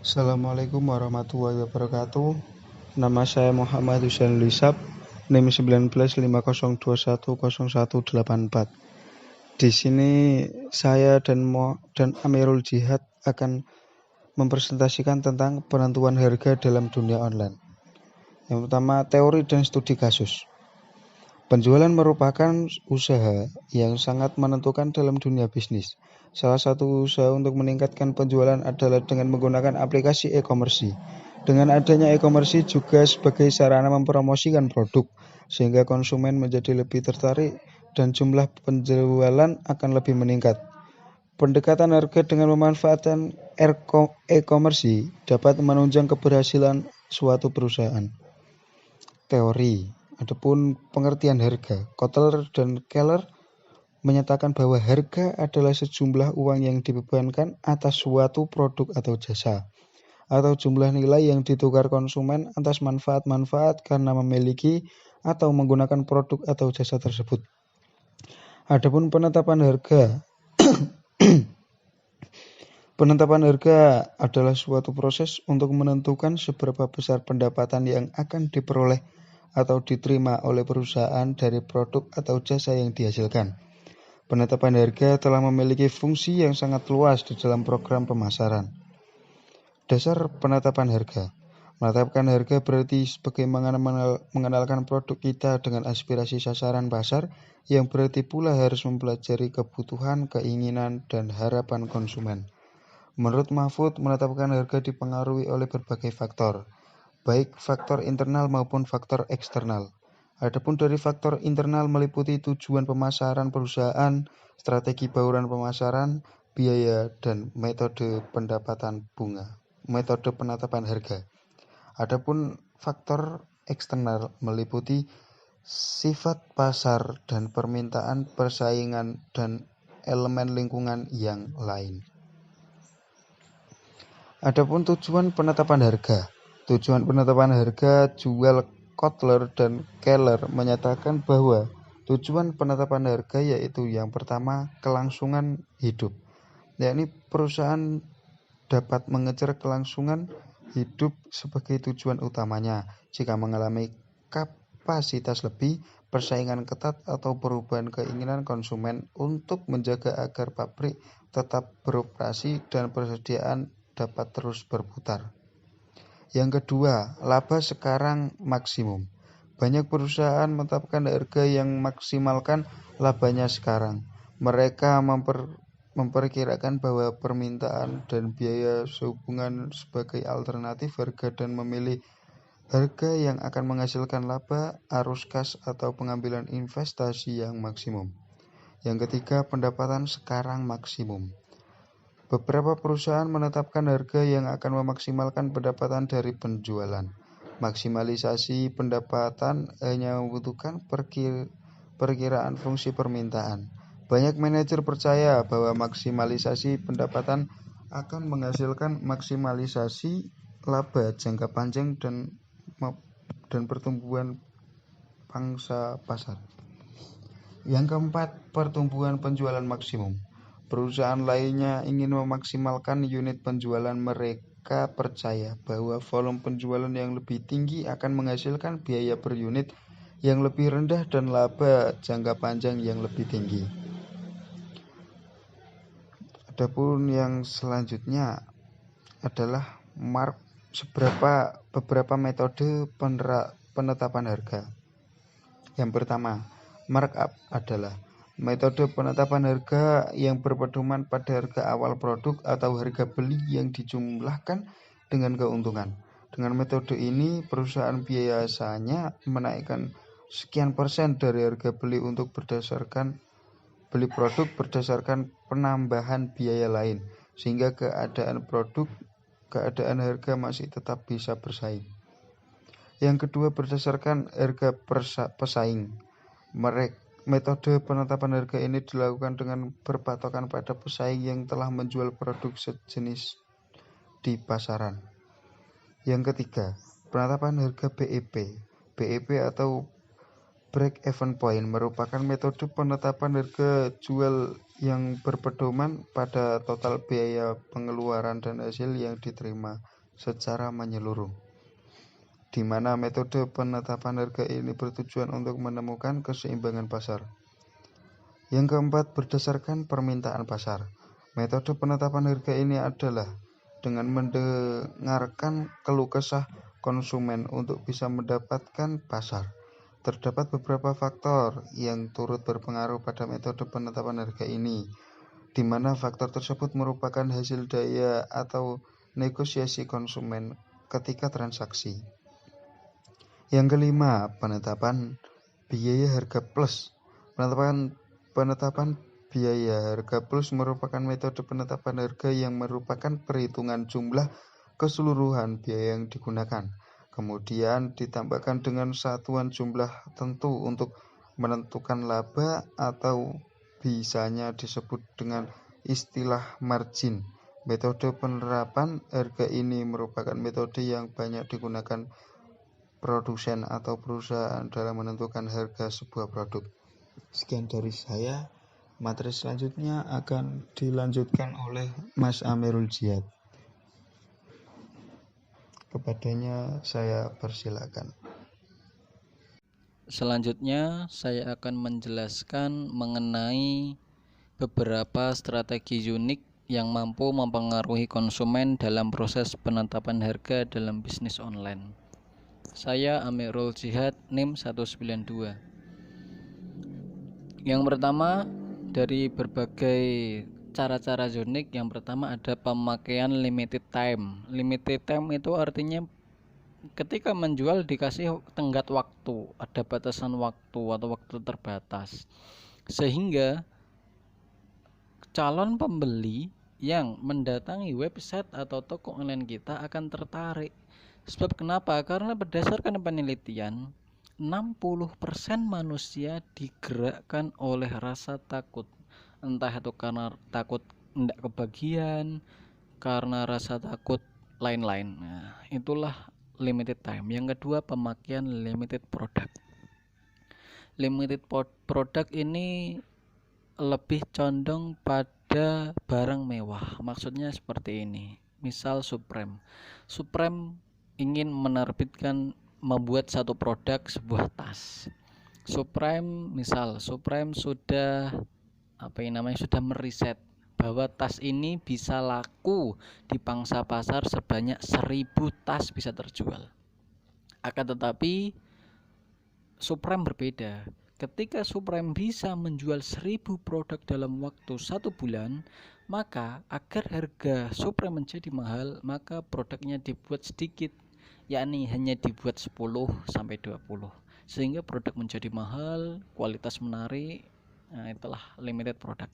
Assalamualaikum warahmatullahi wabarakatuh. Nama saya Muhammad Husain Lisab, NIM 1950210184. Di sini saya dan Amirul Jihad akan mempresentasikan tentang penentuan harga dalam dunia online. Yang pertama, teori dan studi kasus. Penjualan merupakan usaha yang sangat menentukan dalam dunia bisnis. Salah satu usaha untuk meningkatkan penjualan adalah dengan menggunakan aplikasi e-commerce. Dengan adanya e-commerce juga sebagai sarana mempromosikan produk, sehingga konsumen menjadi lebih tertarik dan jumlah penjualan akan lebih meningkat. Pendekatan harga dengan memanfaatkan e-commerce dapat menunjang keberhasilan suatu perusahaan. Teori. Adapun pengertian harga, Kotler dan Keller menyatakan bahwa harga adalah sejumlah uang yang dibebankan atas suatu produk atau jasa, atau jumlah nilai yang ditukar konsumen atas manfaat-manfaat karena memiliki atau menggunakan produk atau jasa tersebut. Adapun penetapan harga adalah suatu proses untuk menentukan seberapa besar pendapatan yang akan diperoleh atau diterima oleh perusahaan dari produk atau jasa yang dihasilkan. Penetapan harga telah memiliki fungsi yang sangat luas di dalam program pemasaran. Dasar penetapan harga. Menetapkan harga berarti sebagai mengenalkan produk kita dengan aspirasi sasaran pasar, yang berarti pula harus mempelajari kebutuhan, keinginan, dan harapan konsumen. Menurut Mahfud, menetapkan harga dipengaruhi oleh berbagai faktor, baik faktor internal maupun faktor eksternal. Adapun dari faktor internal meliputi tujuan pemasaran perusahaan, strategi bauran pemasaran, biaya, dan metode penetapan harga. Adapun faktor eksternal meliputi sifat pasar dan permintaan, persaingan, dan elemen lingkungan yang lain. Adapun tujuan penetapan harga. Tujuan penetapan harga jual Kotler dan Keller menyatakan bahwa tujuan penetapan harga yaitu yang pertama, kelangsungan hidup, yakni perusahaan dapat mengejar kelangsungan hidup sebagai tujuan utamanya jika mengalami kapasitas lebih, persaingan ketat, atau perubahan keinginan konsumen untuk menjaga agar pabrik tetap beroperasi dan persediaan dapat terus berputar. Yang kedua, laba sekarang maksimum. Banyak perusahaan menetapkan harga yang maksimalkan labanya sekarang. Mereka memperkirakan bahwa permintaan dan biaya sehubungan sebagai alternatif harga dan memilih harga yang akan menghasilkan laba, arus kas, atau pengambilan investasi yang maksimum. Yang ketiga, pendapatan sekarang maksimum. Beberapa perusahaan menetapkan harga yang akan memaksimalkan pendapatan dari penjualan. Maksimalisasi pendapatan hanya membutuhkan perkiraan fungsi permintaan. Banyak manajer percaya bahwa maksimalisasi pendapatan akan menghasilkan maksimalisasi laba jangka panjang dan pertumbuhan pangsa pasar. Yang keempat, pertumbuhan penjualan maksimum. Perusahaan lainnya ingin memaksimalkan unit penjualan. Mereka percaya bahwa volume penjualan yang lebih tinggi akan menghasilkan biaya per unit yang lebih rendah dan laba jangka panjang yang lebih tinggi. Adapun yang selanjutnya adalah beberapa metode penetapan harga. Yang pertama, markup adalah metode penetapan harga yang berpedoman pada harga awal produk atau harga beli yang dijumlahkan dengan keuntungan. Dengan metode ini, perusahaan biasanya menaikkan sekian persen dari harga beli untuk beli produk berdasarkan penambahan biaya lain, sehingga keadaan harga masih tetap bisa bersaing. Yang kedua, berdasarkan harga pesaing. Metode penetapan harga ini dilakukan dengan berpatokan pada pesaing yang telah menjual produk sejenis di pasaran. Yang ketiga, penetapan harga BEP. BEP atau break even point merupakan metode penetapan harga jual yang berpedoman pada total biaya pengeluaran dan hasil yang diterima secara menyeluruh, di mana metode penetapan harga ini bertujuan untuk menemukan keseimbangan pasar. Yang keempat, berdasarkan permintaan pasar. Metode penetapan harga ini adalah dengan mendengarkan keluh kesah konsumen untuk bisa mendapatkan pasar. Terdapat beberapa faktor yang turut berpengaruh pada metode penetapan harga ini, di mana faktor tersebut merupakan hasil daya atau negosiasi konsumen ketika transaksi. Yang kelima, penetapan biaya harga plus. Penetapan biaya harga plus merupakan metode penetapan harga yang merupakan perhitungan jumlah keseluruhan biaya yang digunakan, kemudian ditambahkan dengan satuan jumlah tentu untuk menentukan laba atau bisanya disebut dengan istilah margin. Metode penerapan harga ini merupakan metode yang banyak digunakan produsen atau perusahaan dalam menentukan harga sebuah produk. Sekian dari saya. Materi selanjutnya akan dilanjutkan oleh Mas Amirul Jihad. Kepadanya saya persilakan. Selanjutnya saya akan menjelaskan mengenai beberapa strategi unik yang mampu mempengaruhi konsumen dalam proses penetapan harga dalam bisnis online. Saya Amirul Jihad, NIM 192. Yang pertama, dari berbagai cara-cara unik, yang pertama ada pemakaian limited time. Limited time itu artinya ketika menjual dikasih tenggat waktu, ada batasan waktu atau waktu terbatas, sehingga calon pembeli yang mendatangi website atau toko online kita akan tertarik. Sebab kenapa? Karena berdasarkan penelitian 60% manusia digerakkan oleh rasa takut, entah itu karena takut tidak kebagian, karena rasa takut lain-lain. Nah, itulah limited time. Yang kedua, pemakaian limited product. Limited product ini lebih condong pada barang mewah. Maksudnya seperti ini. Misal Supreme ingin membuat satu produk, sebuah tas. Supreme sudah sudah meriset bahwa tas ini bisa laku di pangsa pasar sebanyak 1000 tas bisa terjual. Akan tetapi Supreme berbeda. Ketika Supreme bisa menjual 1000 produk dalam waktu 1 bulan, maka agar harga Supreme menjadi mahal, maka produknya dibuat sedikit, yakni hanya dibuat 10-20, sehingga produk menjadi mahal, kualitas menarik. Nah, itulah limited product.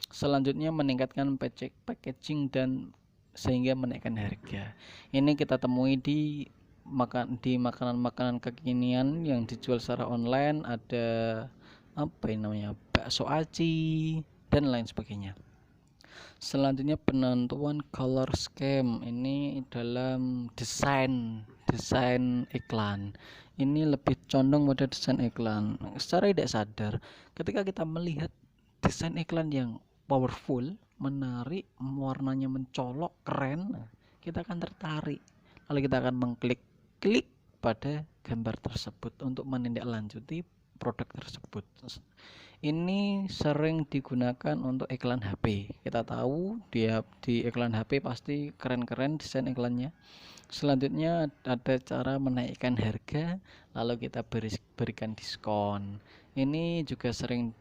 Selanjutnya meningkatkan packaging dan sehingga menaikkan harga. Ini kita temui di makanan-makanan kekinian yang dijual secara online, ada bakso aci dan lain sebagainya. Selanjutnya penentuan color scheme, ini dalam desain iklan. Ini lebih condong pada desain iklan. Secara tidak sadar, ketika kita melihat desain iklan yang powerful, menarik, warnanya mencolok, keren, kita akan tertarik. Lalu kita akan mengklik pada gambar tersebut untuk menindaklanjuti produk tersebut. Ini sering digunakan untuk iklan HP. Kita tahu dia di iklan HP pasti keren-keren desain iklannya. Selanjutnya ada cara menaikkan harga, lalu kita berikan diskon. Ini juga sering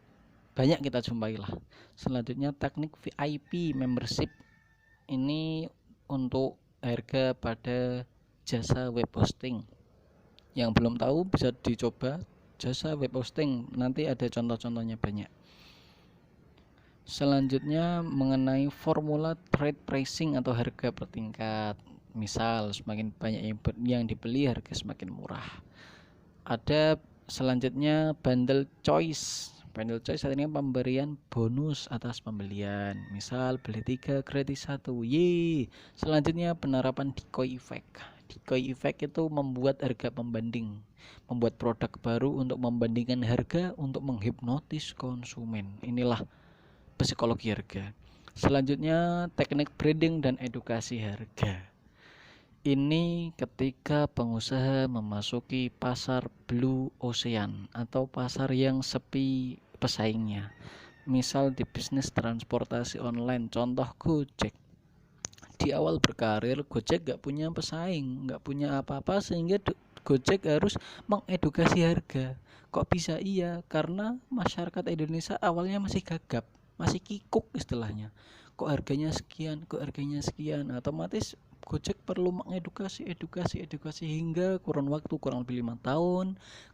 banyak kita jumpai lah. Selanjutnya teknik VIP membership. Ini untuk harga pada jasa web hosting. Yang belum tahu bisa dicoba jasa web hosting, nanti ada contoh-contohnya banyak. Selanjutnya mengenai formula trade pricing atau harga per tingkat. Misal semakin banyak yang dibeli, harga semakin murah. Ada selanjutnya bundle choice. Bundle choice artinya pemberian bonus atas pembelian. Misal beli 3 gratis 1. Selanjutnya penerapan decoy effect. Decoy effect itu membuat harga pembanding, membuat produk baru untuk membandingkan harga untuk menghipnotis konsumen. Inilah psikologi harga. Selanjutnya teknik branding dan edukasi harga. Ini ketika pengusaha memasuki pasar blue ocean atau pasar yang sepi pesaingnya. Misal di bisnis transportasi online, contoh Gojek. Di awal berkarir, Gojek gak punya pesaing, gak punya apa-apa, sehingga Gojek harus mengedukasi harga. Kok bisa? Iya, karena masyarakat Indonesia awalnya masih gagap, masih kikuk istilahnya. Kok harganya sekian, otomatis Gojek perlu edukasi hingga kurun waktu kurang lebih 5 tahun.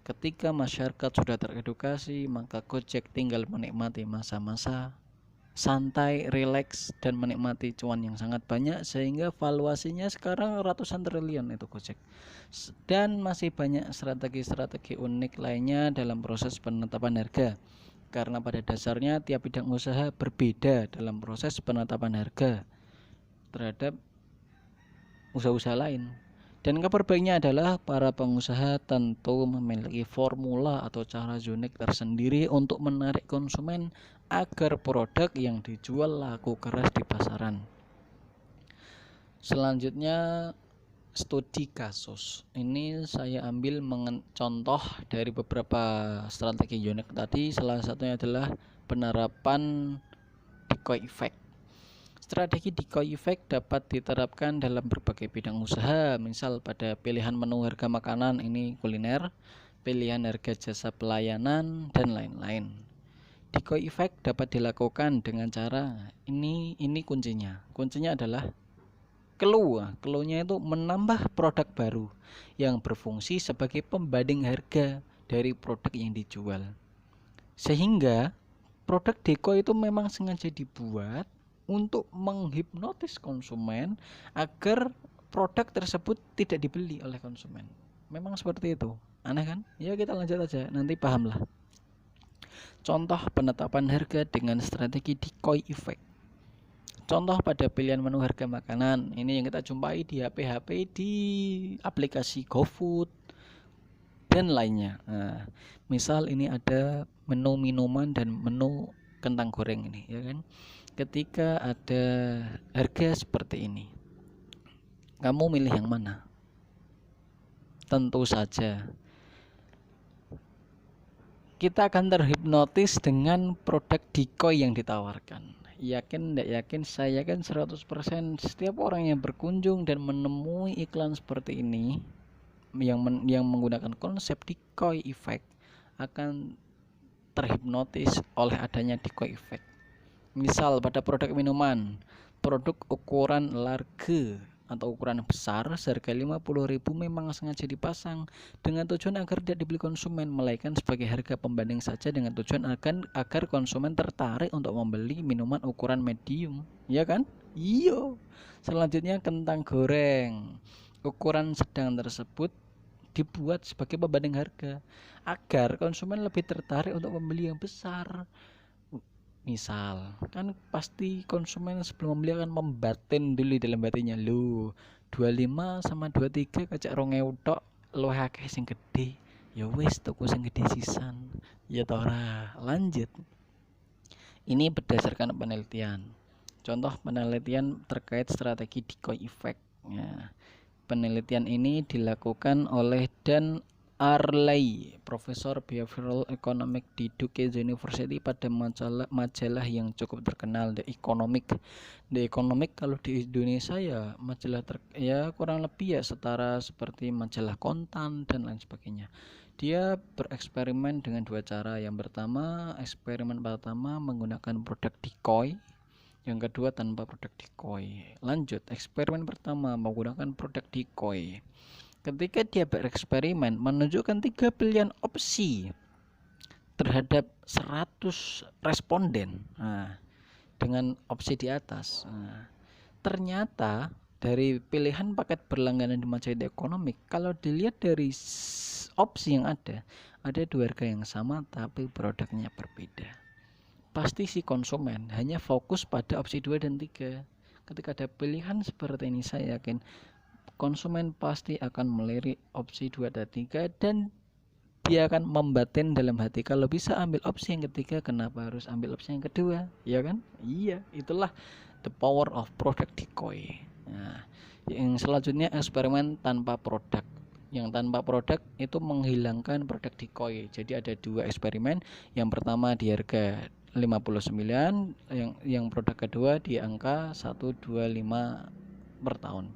Ketika masyarakat sudah teredukasi, maka Gojek tinggal menikmati masa-masa santai, rileks, dan menikmati cuan yang sangat banyak, sehingga valuasinya sekarang ratusan triliun itu Gojek. Dan masih banyak strategi-strategi unik lainnya dalam proses penetapan harga, karena pada dasarnya tiap bidang usaha berbeda dalam proses penetapan harga terhadap usaha-usaha lain. Dan kabar baiknya adalah para pengusaha tentu memiliki formula atau cara unik tersendiri untuk menarik konsumen agar produk yang dijual laku keras di pasaran. Selanjutnya, studi kasus. Ini saya ambil contoh dari beberapa strategi unik tadi. Salah satunya adalah penerapan decoy effect. Strategi decoy effect dapat diterapkan dalam berbagai bidang usaha, misal pada pilihan menu harga makanan, ini kuliner, pilihan harga jasa pelayanan, dan lain-lain. Decoy effect dapat dilakukan dengan cara ini kuncinya. Kuncinya adalah clue-nya itu menambah produk baru yang berfungsi sebagai pembanding harga dari produk yang dijual. Sehingga produk decoy itu memang sengaja dibuat untuk menghipnotis konsumen agar produk tersebut tidak dibeli oleh konsumen. Memang seperti itu. Aneh kan? Ya kita lanjut aja, nanti paham lah. Contoh penetapan harga dengan strategi decoy effect. Contoh pada pilihan menu harga makanan. Ini yang kita jumpai di HP-HP, di aplikasi GoFood dan lainnya. Nah, misal ini ada menu minuman dan menu kentang goreng ini, ya kan? Ketika ada harga seperti ini, kamu milih yang mana? Tentu saja kita akan terhipnotis dengan produk decoy yang ditawarkan. Yakin tidak yakin, saya yakin 100% setiap orang yang berkunjung dan menemui iklan seperti ini yang menggunakan konsep decoy effect akan terhipnotis oleh adanya decoy effect. Misal pada produk minuman, produk ukuran large atau ukuran besar seharga 50.000 memang sengaja dipasang dengan tujuan agar tidak dibeli konsumen, melainkan sebagai harga pembanding saja dengan tujuan agar konsumen tertarik untuk membeli minuman ukuran medium, ya kan? Iya. Selanjutnya kentang goreng ukuran sedang tersebut dibuat sebagai pembanding harga agar konsumen lebih tertarik untuk membeli yang besar. Misal, kan pasti konsumen sebelum membeli akan membatin dulu dalam hatinya, lu 25 sama 23 kacak 2.000 tok, lu akeh sing gede. Ya wis tuku sing gede sisan. Ya tora, lanjut. Ini berdasarkan penelitian. Contoh penelitian terkait strategi decoy effect. Ya, penelitian ini dilakukan oleh Dan Arley, Profesor Behavioral Economics di Duke University pada majalah yang cukup terkenal, The Economic. The Economic kalau di Indonesia ya majalah ya kurang lebih ya setara seperti majalah Kontan dan lain sebagainya. Dia bereksperimen dengan dua cara. Yang pertama, eksperimen pertama menggunakan produk decoy. Yang kedua tanpa produk decoy. Lanjut, eksperimen pertama menggunakan produk decoy. Ketika dia bereksperimen menunjukkan 3 pilihan opsi terhadap 100 responden, dengan opsi di atas. Ternyata dari pilihan paket berlangganan di majalah ekonomi, kalau dilihat dari opsi yang ada 2 harga yang sama tapi produknya berbeda. Pasti si konsumen hanya fokus pada opsi 2 dan 3. Ketika ada pilihan seperti ini, saya yakin konsumen pasti akan melirik opsi 2 dan 3 dan dia akan membatin dalam hati, kalau bisa ambil opsi yang ketiga, kenapa harus ambil opsi yang kedua, ya kan? Iya, itulah the power of product decoy. Nah, yang selanjutnya eksperimen tanpa produk. Yang tanpa produk itu menghilangkan produk decoy. Jadi ada 2 eksperimen. Yang pertama di harga 59, yang produk kedua di angka 125 per tahun.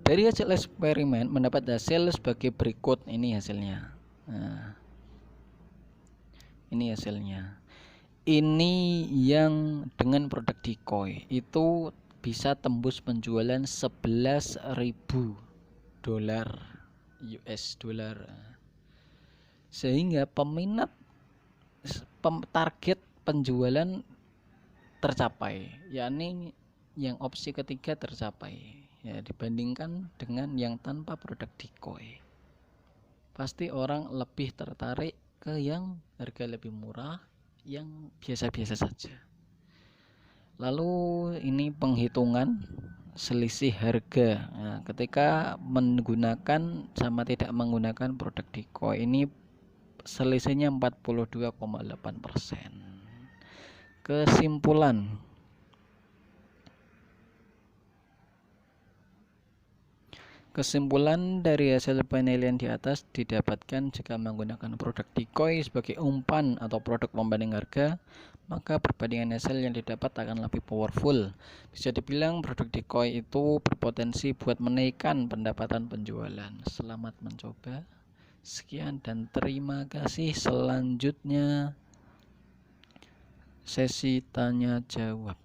Dari hasil eksperimen mendapat hasil sebagai berikut. Ini hasilnya. Nah, ini hasilnya. Ini yang dengan produk decoy itu bisa tembus penjualan 11.000 dolar US dollar. Sehingga peminat target penjualan tercapai, yakni yang opsi ketiga tercapai. Ya, dibandingkan dengan yang tanpa produk decoy, pasti orang lebih tertarik ke yang harga lebih murah, yang biasa-biasa saja. Lalu ini penghitungan selisih harga. Nah, ketika menggunakan sama tidak menggunakan produk decoy, ini selisihnya 42,8%. Kesimpulan dari hasil penilaian di atas didapatkan jika menggunakan produk decoy sebagai umpan atau produk pembanding harga, maka perbandingan hasil yang didapat akan lebih powerful. Bisa dibilang produk decoy itu berpotensi buat menaikkan pendapatan penjualan. Selamat mencoba. Sekian dan terima kasih. Selanjutnya sesi tanya jawab.